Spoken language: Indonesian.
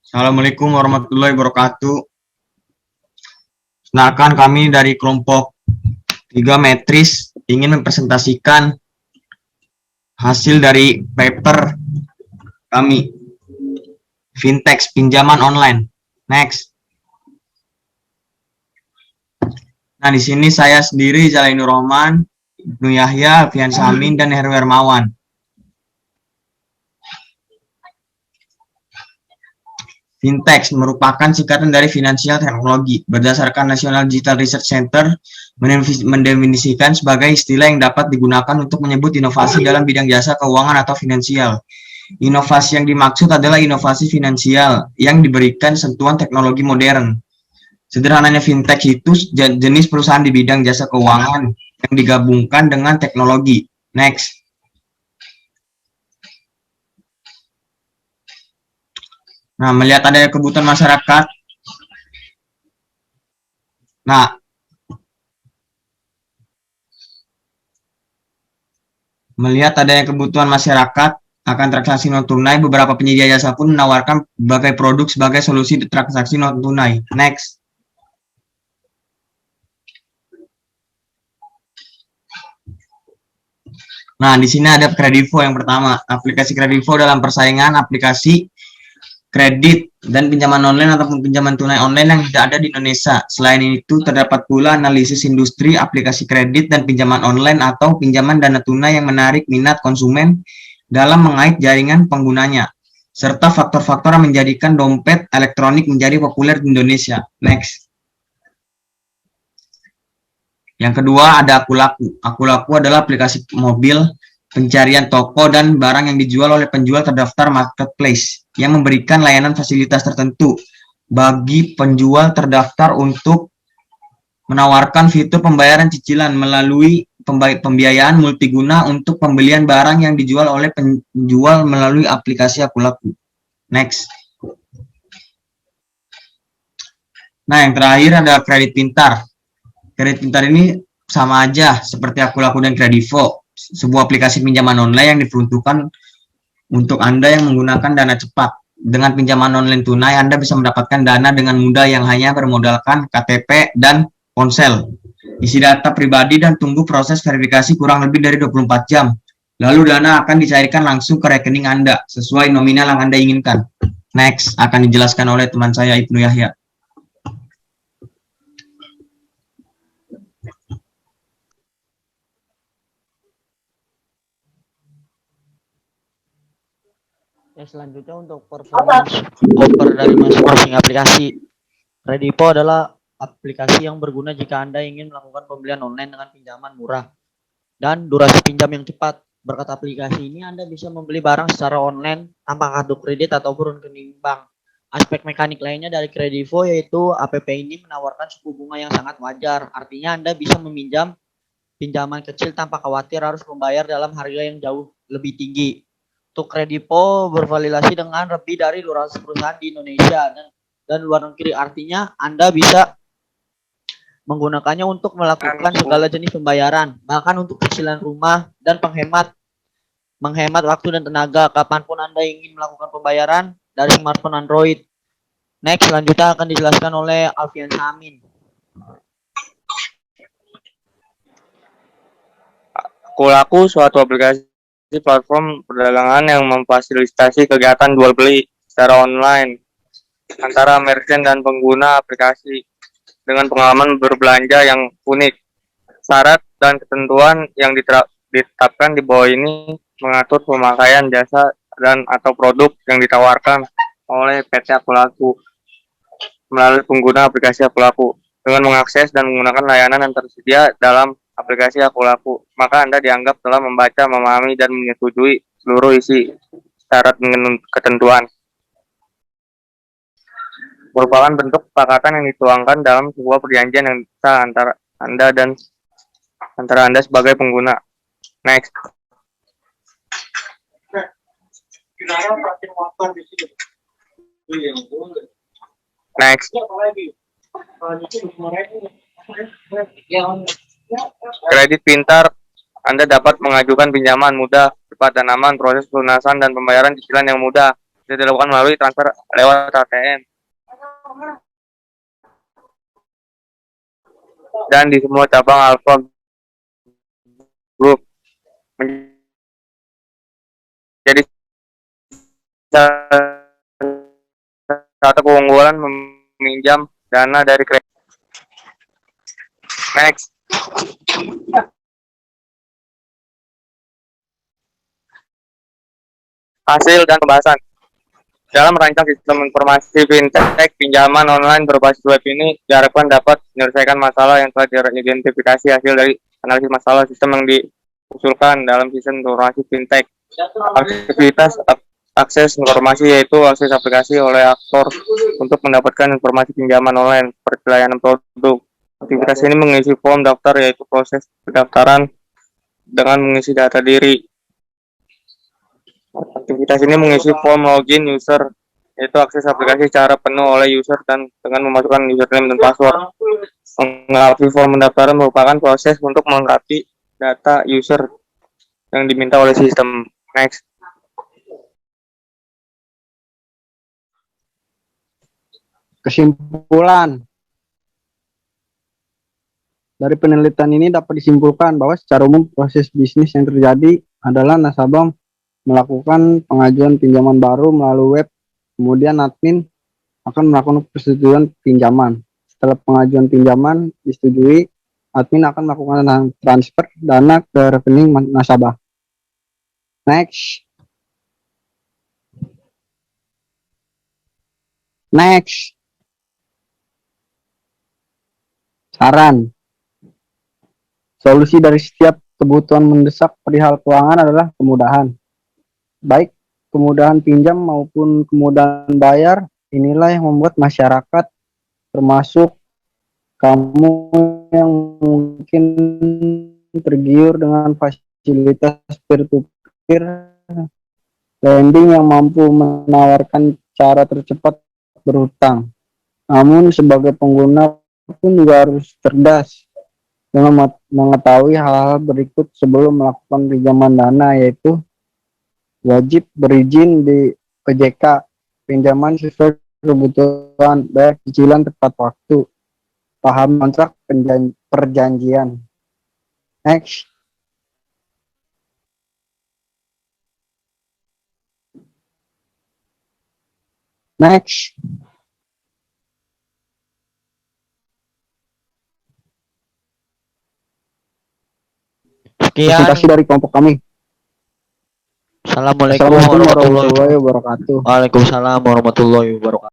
Assalamualaikum warahmatullahi wabarakatuh. Kenalkan kami dari kelompok 3 Metris ingin mempresentasikan hasil dari paper kami, Fintech pinjaman online. Next. Nah, di sini saya sendiri, Zalainur Rohman, Ibnu Yahya, Alfian Samin, dan Heru Hermawan. Fintech merupakan singkatan dari finansial teknologi. Berdasarkan National Digital Research Center, mendefinisikan sebagai istilah yang dapat digunakan untuk menyebut inovasi dalam bidang jasa keuangan atau finansial. Inovasi yang dimaksud adalah inovasi finansial yang diberikan sentuhan teknologi modern. Sederhananya, fintech itu jenis perusahaan di bidang jasa keuangan yang digabungkan dengan teknologi. Next. Nah, melihat adanya kebutuhan masyarakat. Melihat adanya kebutuhan masyarakat akan transaksi non tunai, beberapa penyedia jasa pun menawarkan berbagai produk sebagai solusi transaksi non tunai. Next. Nah, di sini ada Kredivo yang pertama. Aplikasi Kredivo dalam persaingan aplikasi kredit dan pinjaman online ataupun pinjaman tunai online yang tidak ada di Indonesia. Selain itu, terdapat pula analisis industri aplikasi kredit dan pinjaman online atau pinjaman dana tunai yang menarik minat konsumen dalam mengait jaringan penggunanya, serta faktor-faktor yang menjadikan dompet elektronik menjadi populer di Indonesia. Next. Yang kedua ada Akulaku. Akulaku adalah aplikasi mobil pencarian toko dan barang yang dijual oleh penjual terdaftar marketplace yang memberikan layanan fasilitas tertentu bagi penjual terdaftar untuk menawarkan fitur pembayaran cicilan melalui pembiayaan multiguna untuk pembelian barang yang dijual oleh penjual melalui aplikasi Akulaku. Next. Nah, yang terakhir ada Kredit Pintar. Kredit Pintar ini sama aja seperti Akulaku dan Kredivo, sebuah aplikasi pinjaman online yang diperuntukkan untuk Anda yang menggunakan dana cepat. Dengan pinjaman online tunai, Anda bisa mendapatkan dana dengan mudah yang hanya bermodalkan KTP dan ponsel. Isi data pribadi dan tunggu proses verifikasi kurang lebih dari 24 jam. Lalu dana akan dicairkan langsung ke rekening Anda sesuai nominal yang Anda inginkan. Next, akan dijelaskan oleh teman saya Ibnu Yahya. Selanjutnya untuk performance offer dari masing-masing aplikasi. Kredivo adalah aplikasi yang berguna jika Anda ingin melakukan pembelian online dengan pinjaman murah dan durasi pinjam yang cepat. Berkat aplikasi ini Anda bisa membeli barang secara online tanpa kartu kredit ataupun rekening bank. Aspek mekanik lainnya dari Kredivo yaitu app ini menawarkan suku bunga yang sangat wajar. Artinya Anda bisa meminjam pinjaman kecil tanpa khawatir harus membayar dalam harga yang jauh lebih tinggi. Untuk Kredivo bervalidasi dengan lebih dari 200 perusahaan di Indonesia dan luar negeri. Artinya Anda bisa menggunakannya untuk melakukan segala jenis pembayaran, bahkan untuk cicilan rumah dan menghemat waktu dan tenaga kapanpun Anda ingin melakukan pembayaran dari smartphone Android. Next, selanjutnya akan dijelaskan oleh Alfian Samin. Akulaku suatu aplikasi platform perdagangan yang memfasilitasi kegiatan jual beli secara online antara merchant dan pengguna aplikasi dengan pengalaman berbelanja yang unik. Syarat dan ketentuan yang ditetapkan di bawah ini mengatur pemakaian jasa dan atau produk yang ditawarkan oleh PT Akulaku melalui pengguna aplikasi Akulaku. Dengan mengakses dan menggunakan layanan yang tersedia dalam aplikasi Akulaku, maka Anda dianggap telah membaca, memahami, dan menyetujui seluruh isi syarat dan ketentuan. Merupakan bentuk kesepakatan yang dituangkan dalam sebuah perjanjian yang sah antara Anda sebagai pengguna. Next. Next. Kredit Pintar, Anda dapat mengajukan pinjaman mudah, cepat dan aman, proses pelunasan dan pembayaran cicilan yang mudah bisa dilakukan melalui transfer lewat ATM. Dan di semua cabang Alpha Group menjadi satu keunggulan meminjam dana dari kredit. Next. Hasil dan pembahasan. Dalam merancang sistem informasi fintech, pinjaman online berbasis web ini diharapkan dapat menyelesaikan masalah yang telah diidentifikasi hasil dari analisis masalah sistem yang diusulkan dalam sistem informasi fintech. Aktivitas akses informasi yaitu akses aplikasi oleh aktor untuk mendapatkan informasi pinjaman online seperti layanan produk. Aktivitas ini mengisi form daftar yaitu proses pendaftaran dengan mengisi data diri. Aktivitas ini mengisi form login user, yaitu akses aplikasi secara penuh oleh user dan dengan memasukkan username dan password. Melengkapi form pendaftaran merupakan proses untuk melengkapi data user yang diminta oleh sistem. Next. Kesimpulan. Dari penelitian ini dapat disimpulkan bahwa secara umum proses bisnis yang terjadi adalah nasabah melakukan pengajuan pinjaman baru melalui web, kemudian admin akan melakukan persetujuan pinjaman. Setelah pengajuan pinjaman disetujui, admin akan melakukan transfer dana ke rekening nasabah. Next. Saran. Solusi dari setiap kebutuhan mendesak perihal keuangan adalah kemudahan. Baik kemudahan pinjam maupun kemudahan bayar, inilah yang membuat masyarakat, termasuk kamu yang mungkin tergiur dengan fasilitas peer-to-peer lending yang mampu menawarkan cara tercepat berhutang. Namun sebagai pengguna pun juga harus cerdas dengan mengetahui hal-hal berikut sebelum melakukan pinjaman dana, yaitu wajib berizin di OJK, pinjaman sesuai kebutuhan, bayar cicilan tepat waktu, paham kontrak perjanjian. Next. Sekian. Presentasi dari kelompok kami. Assalamualaikum Assalamualaikum warahmatullahi wabarakatuh. warahmatullahi wabarakatuh. Waalaikumsalam warahmatullahi wabarakatuh.